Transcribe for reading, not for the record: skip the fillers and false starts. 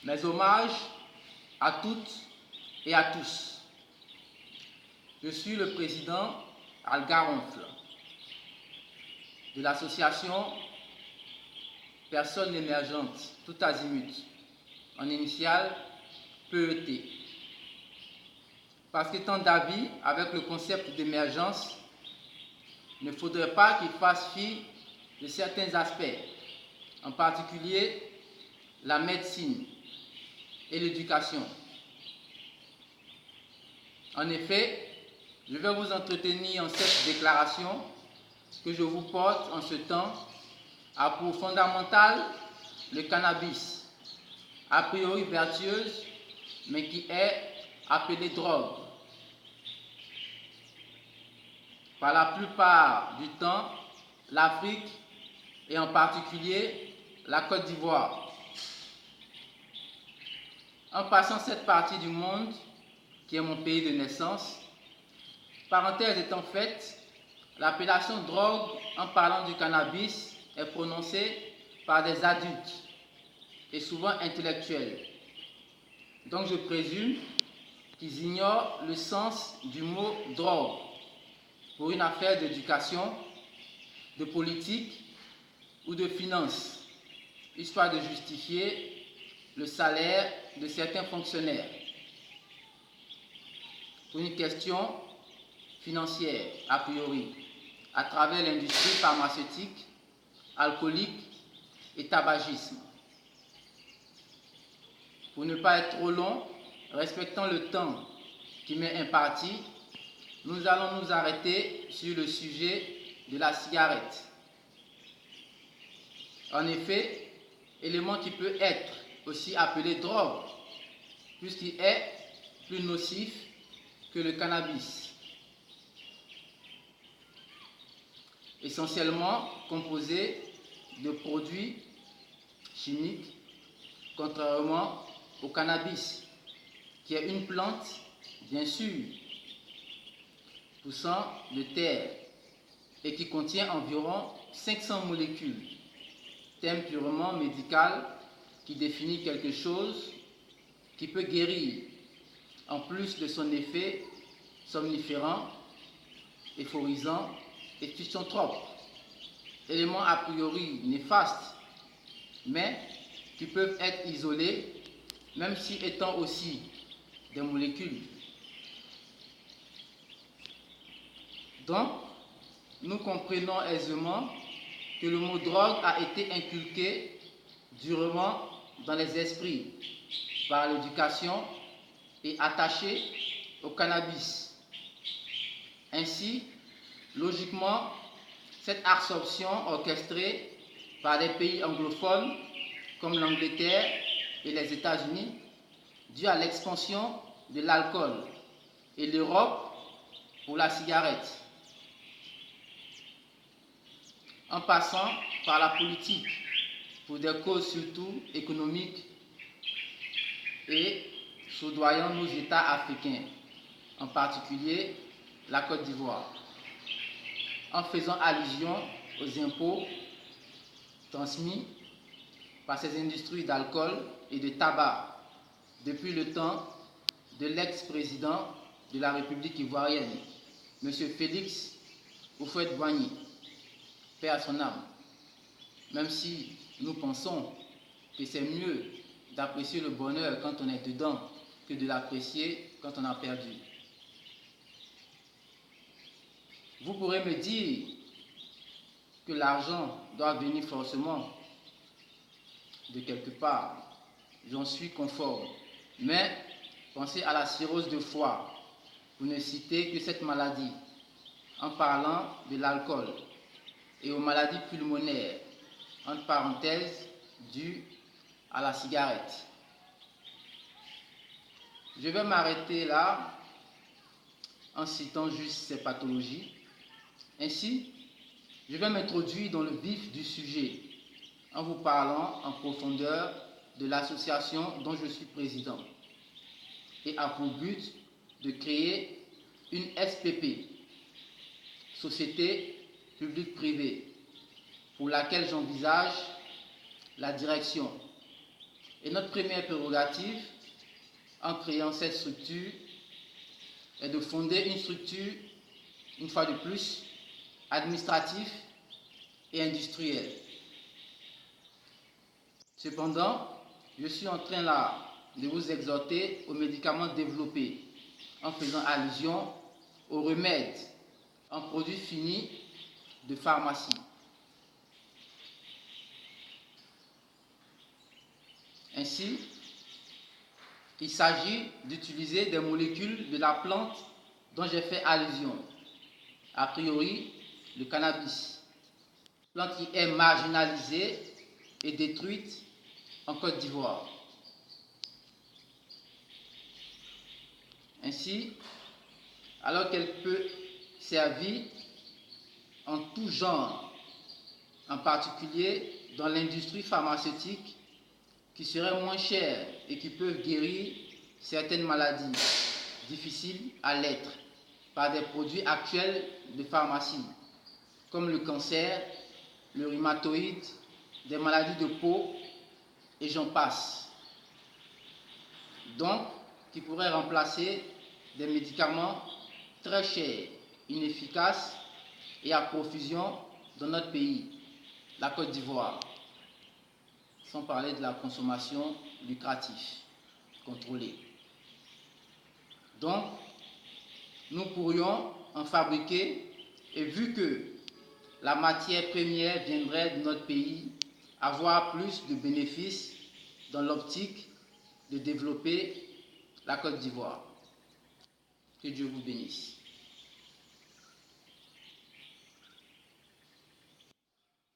Mes hommages à toutes et à tous. Je suis le président Algaronfle de l'association Personnes émergentes tout azimut, en initiale PET. Parce qu'étant d'avis avec le concept d'émergence, il ne faudrait pas qu'il fasse fi de certains aspects, en particulier la médecine et l'éducation. En effet, je vais vous entretenir en cette déclaration que je vous porte en ce temps a pour fondamental le cannabis, a priori vertueuse, mais qui est appelée drogue. Par la plupart du temps, l'Afrique et en particulier la Côte d'Ivoire. En passant cette partie du monde, qui est mon pays de naissance, parenthèse étant faite, l'appellation drogue en parlant du cannabis est prononcée par des adultes et souvent intellectuels. Donc je présume qu'ils ignorent le sens du mot drogue pour une affaire d'éducation, de politique ou de finance, histoire de justifier le salaire de certains fonctionnaires. Pour une question financière, a priori, à travers l'industrie pharmaceutique, alcoolique et tabagisme. Pour ne pas être trop long, respectant le temps qui m'est imparti, nous allons nous arrêter sur le sujet de la cigarette. En effet, élément qui peut être aussi appelé drogue, puisqu'il est plus nocif que le cannabis. Essentiellement composé de produits chimiques, contrairement au cannabis, qui est une plante, bien sûr, poussant de terre et qui contient environ 500 molécules, terme purement médical qui définit quelque chose qui peut guérir, en plus de son effet somniférant, euphorisant et physiotrope, éléments a priori néfastes, mais qui peuvent être isolés, même si étant aussi des molécules. Donc, nous comprenons aisément que le mot drogue a été inculqué durement dans les esprits par l'éducation et attaché au cannabis. Ainsi, logiquement, cette absorption orchestrée par des pays anglophones comme l'Angleterre et les États-Unis, due à l'expansion de l'alcool, et l'Europe pour la cigarette, en passant par la politique pour des causes surtout économiques et soudoyant nos États africains, en particulier la Côte d'Ivoire, en faisant allusion aux impôts transmis par ces industries d'alcool et de tabac depuis le temps de l'ex-président de la République ivoirienne, M. Félix Houphouët-Boigny, paix à son âme, même si nous pensons que c'est mieux d'apprécier le bonheur quand on est dedans que de l'apprécier quand on a perdu. Vous pourrez me dire que l'argent doit venir forcément de quelque part. J'en suis conforme. Mais pensez à la cirrhose de foie, pour ne citer que cette maladie, en parlant de l'alcool, et aux maladies pulmonaires, entre parenthèses, dues à la cigarette. Je vais m'arrêter là en citant juste ces pathologies. Ainsi, je vais m'introduire dans le vif du sujet en vous parlant en profondeur de l'association dont je suis président et a pour but de créer une SPP, Société publique-privée, pour laquelle j'envisage la direction Et notre première prérogative, en créant cette structure, est de fonder une structure, une fois de plus, administrative et industrielle. Cependant, je suis en train là de vous exhorter aux médicaments développés en faisant allusion aux remèdes en produits finis de pharmacie. Ainsi, il s'agit d'utiliser des molécules de la plante dont j'ai fait allusion, a priori le cannabis, plante qui est marginalisée et détruite en Côte d'Ivoire. Ainsi, alors qu'elle peut servir en tout genre, en particulier dans l'industrie pharmaceutique, qui serait moins chère et qui peuvent guérir certaines maladies difficiles à l'être par des produits actuels de pharmacie, comme le cancer, le rhumatoïde, des maladies de peau et j'en passe. Donc, qui pourraient remplacer des médicaments très chers, inefficaces et à profusion dans notre pays, la Côte d'Ivoire, sans parler de la consommation lucrative contrôlée. Donc, nous pourrions en fabriquer, et vu que la matière première viendrait de notre pays, avoir plus de bénéfices dans l'optique de développer la Côte d'Ivoire. Que Dieu vous bénisse.